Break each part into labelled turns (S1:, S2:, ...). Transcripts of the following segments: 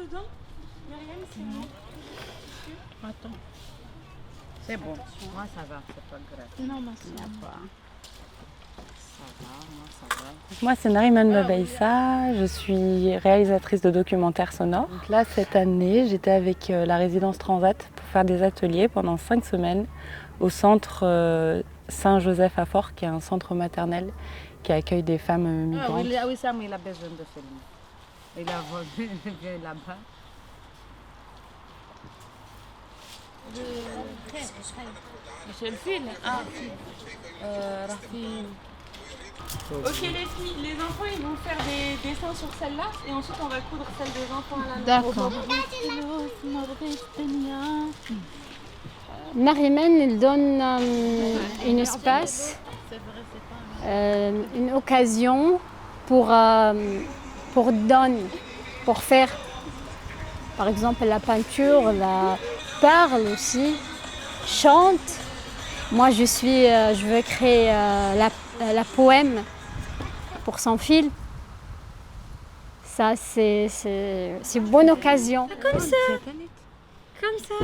S1: dedans? Myriam, c'est bon.
S2: Attends. C'est bon. Moi, ça va. C'est pas grave.
S3: Non, ma soeur.
S2: Ça va, moi, ça va.
S4: Moi, c'est Nariman Babaïssa, je suis réalisatrice de documentaires sonores. Donc là, cette année, j'étais avec la résidence Transat pour faire des ateliers pendant 5 semaines au centre Saint-Joseph à Fort, qui est un centre maternel qui accueille des femmes migrantes.
S2: Oui, ça, mais il a besoin de filmer. Il a volé là-bas.
S1: Michel Fil. Ah. Rafine. Ok les filles, les enfants ils vont faire des dessins sur celle-là et ensuite on va coudre celle des enfants à la main.
S3: D'accord. Nariman, il donne un espace, une occasion pour donner, pour faire, par exemple, la peinture, la parle aussi, chante. Moi, je veux créer la poème pour son film. Ça, c'est une bonne occasion.
S1: Comme ça. Comme ça.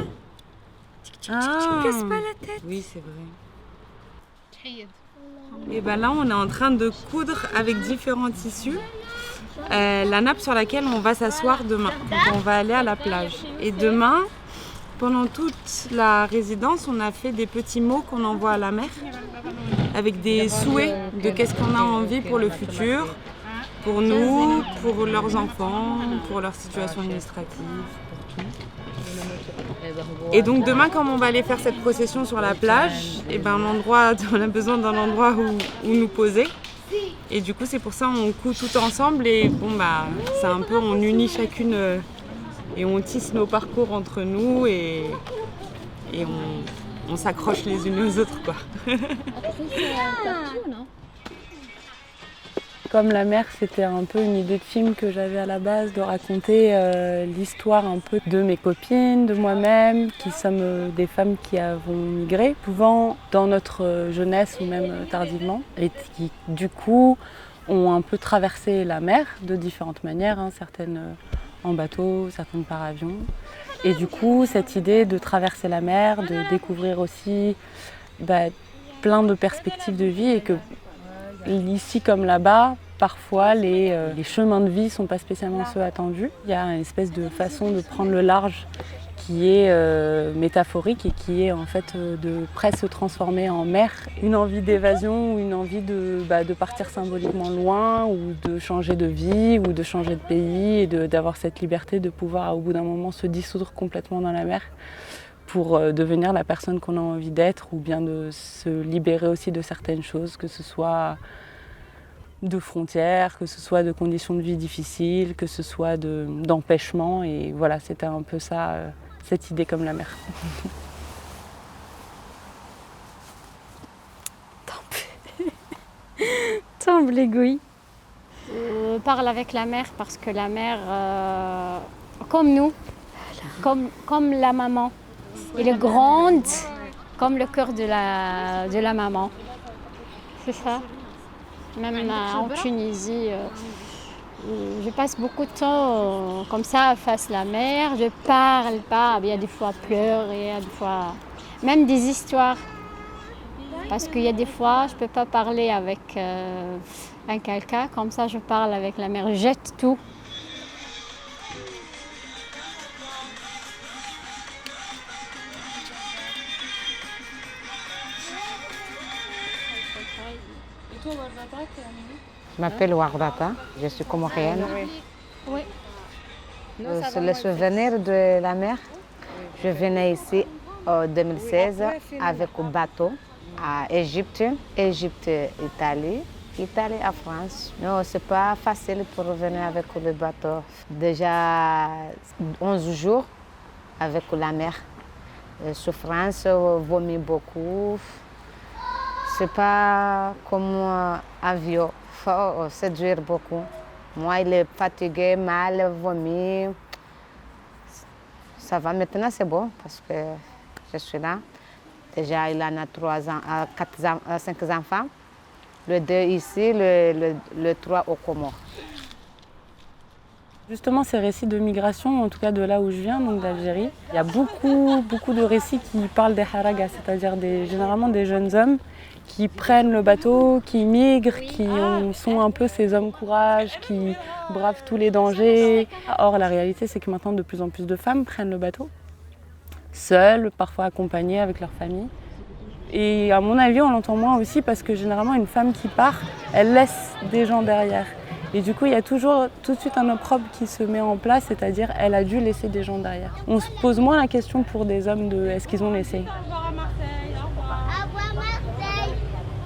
S4: Ah,
S1: Casse pas la tête.
S4: oui, c'est vrai. Et ben là, on est en train de coudre avec différents tissus la nappe sur laquelle on va s'asseoir demain. Donc on va aller à la plage. Et demain, pendant toute la résidence, on a fait des petits mots qu'on envoie à la mer avec des souhaits de qu'est-ce qu'on a envie pour le futur, pour nous, pour leurs enfants, pour leur situation administrative, pour tout. Et donc demain, comme on va aller faire cette procession sur la plage, et ben on a besoin d'un endroit où nous poser. Et du coup, c'est pour ça qu'on coud tout ensemble et bon bah c'est un peu, on unit chacune et on tisse nos parcours entre nous et on s'accroche les unes aux autres quoi. Comme la mer, c'était un peu une idée de film que j'avais à la base, de raconter l'histoire un peu de mes copines, de moi-même, qui sommes des femmes qui avons migré, souvent dans notre jeunesse ou même tardivement, et qui du coup ont un peu traversé la mer de différentes manières, hein, certaines en bateau, certaines par avion. Et du coup, cette idée de traverser la mer, de découvrir aussi plein de perspectives de vie et que ici comme là-bas, parfois les chemins de vie ne sont pas spécialement ceux attendus. Il y a une espèce de façon de prendre le large qui est métaphorique et qui est en fait de presque se transformer en mer. Une envie d'évasion ou une envie de partir symboliquement loin ou de changer de vie ou de changer de pays et d'avoir cette liberté de pouvoir au bout d'un moment se dissoudre complètement dans la mer pour devenir la personne qu'on a envie d'être ou bien de se libérer aussi de certaines choses, que ce soit de frontières, que ce soit de conditions de vie difficiles, que ce soit d'empêchements. Et voilà, c'était un peu ça, cette idée comme la mer.
S3: Tombe l'aiguille. Parle avec la mer parce que la mer, comme nous, comme la maman, elle est grande comme le cœur de la maman. C'est ça. Même en Tunisie, je passe beaucoup de temps comme ça face à la mer. Je parle pas. Il y a des fois pleurs, il y a des fois même des histoires. Parce qu'il y a des fois, je ne peux pas parler avec un quelqu'un. Comme ça, je parle avec la mer. Je jette tout.
S5: Je m'appelle Wardata, je suis comorienne.
S3: Oui.
S5: C'est le souvenir de la mer. Je venais ici en 2016 avec un bateau à Égypte, Italie, Italie à France. Non, c'est pas facile pour revenir avec le bateau. Déjà 11 jours avec la mer. Souffrance, vomit beaucoup. C'est pas comme un avion, il faut séduire beaucoup. Moi, il est fatigué, mal, vomi. Ça va, maintenant c'est bon parce que je suis là. Déjà, il en a 5 enfants. Le 2 ici, le 3 au Comores.
S4: Justement, ces récits de migration, en tout cas de là où je viens, donc d'Algérie, il y a beaucoup de récits qui parlent des haragas, c'est-à-dire généralement des jeunes hommes qui prennent le bateau, qui migrent, qui sont un peu ces hommes courage, qui bravent tous les dangers. Or, la réalité, c'est que maintenant, de plus en plus de femmes prennent le bateau, seules, parfois accompagnées avec leur famille. Et à mon avis, on l'entend moins aussi parce que généralement, une femme qui part, elle laisse des gens derrière. Et du coup, il y a toujours tout de suite un opprobre qui se met en place, c'est-à-dire elle a dû laisser des gens derrière. On se pose moins la question pour des hommes de est-ce qu'ils ont laissé.
S1: Au revoir à Marseille, au revoir.
S6: Au revoir Marseille.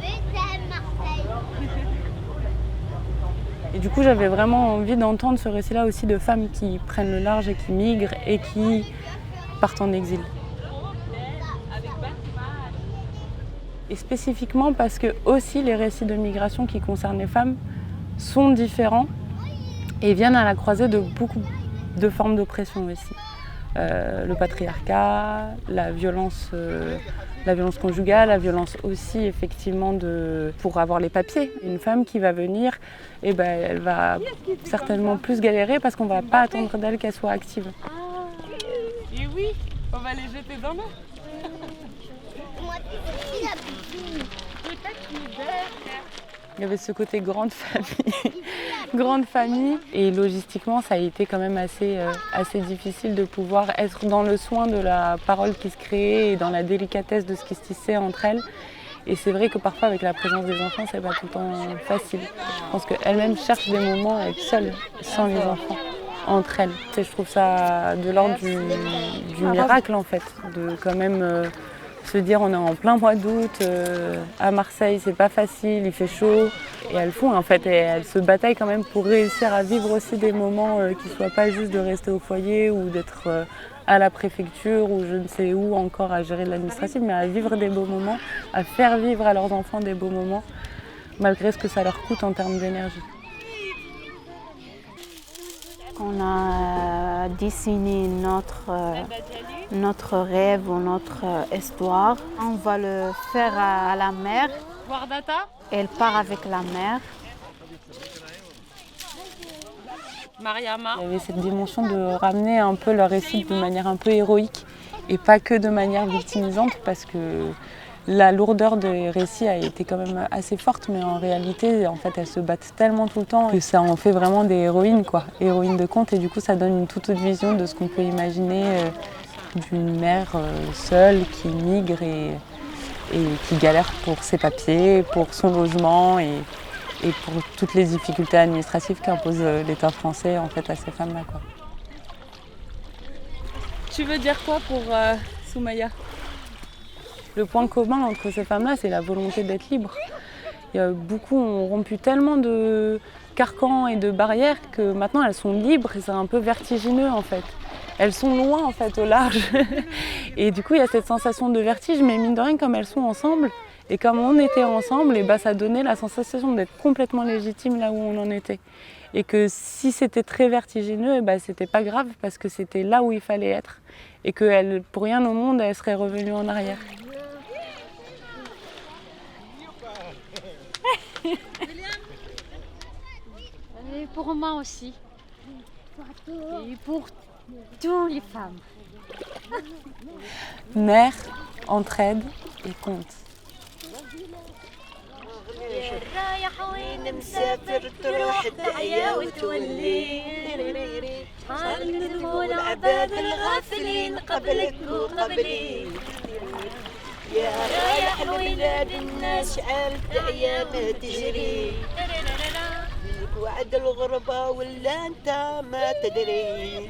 S6: Oui, c'est Marseille.
S4: Et du coup, j'avais vraiment envie d'entendre ce récit-là aussi de femmes qui prennent le large et qui migrent et qui partent en exil. Et spécifiquement parce que aussi les récits de migration qui concernent les femmes sont différents et viennent à la croisée de beaucoup de formes d'oppression aussi. Le patriarcat, la violence conjugale, la violence aussi effectivement pour avoir les papiers. Une femme qui va venir, elle va certainement plus galérer parce qu'on ne va pas attendre d'elle qu'elle soit active.
S1: Et oui, on va les jeter dans l'eau.
S4: Il y avait ce côté grande famille. Et logistiquement, ça a été quand même assez difficile de pouvoir être dans le soin de la parole qui se créait et dans la délicatesse de ce qui se tissait entre elles. Et c'est vrai que parfois, avec la présence des enfants, c'est pas tout le temps facile. Je pense qu'elles-mêmes cherchent des moments à être seules, sans les enfants, entre elles. Et je trouve ça de l'ordre du miracle, en fait, de quand même se dire on est en plein mois d'août, à Marseille, c'est pas facile, il fait chaud. Et elles font, en fait, et elles se bataillent quand même pour réussir à vivre aussi des moments qui ne soient pas juste de rester au foyer ou d'être à la préfecture ou je ne sais où encore à gérer de l'administratif, mais à vivre des beaux moments, à faire vivre à leurs enfants des beaux moments, malgré ce que ça leur coûte en termes d'énergie.
S2: On a dessiné notre rêve ou notre histoire. On va le faire à la mer.
S1: Wardata,
S2: Elle part avec la mer.
S1: Mariama.
S4: Il y avait cette dimension de ramener un peu leur récit de manière un peu héroïque et pas que de manière victimisante parce que la lourdeur des récits a été quand même assez forte, mais en réalité, en fait, elles se battent tellement tout le temps que ça en fait vraiment des héroïnes, quoi. Héroïnes de conte, et du coup, ça donne une toute autre vision de ce qu'on peut imaginer d'une mère seule qui migre et qui galère pour ses papiers, pour son logement et pour toutes les difficultés administratives qu'impose l'État français en fait, à ces femmes-là, quoi.
S1: Tu veux dire quoi pour Soumaya ?
S4: Le point commun entre ces femmes-là, c'est la volonté d'être libres. Beaucoup ont rompu tellement de carcans et de barrières que maintenant elles sont libres et c'est un peu vertigineux en fait. Elles sont loin en fait au large et du coup il y a cette sensation de vertige, mais mine de rien comme elles sont ensemble et comme on était ensemble, et ça donnait la sensation d'être complètement légitime là où on en était. Et que si c'était très vertigineux, c'était pas grave parce que c'était là où il fallait être et que pour rien au monde elles seraient revenues en arrière.
S3: Et pour moi aussi. Et pour toutes les femmes.
S4: Mère, entraide et conte.
S6: رايح وين مسافر تروح الدعية وتولي علموا العباد الغافلين قبلك وقبلي يا رايح لبلاد الناس شعال الدعية ما تجري وعد الغربة ولا انت ما تدري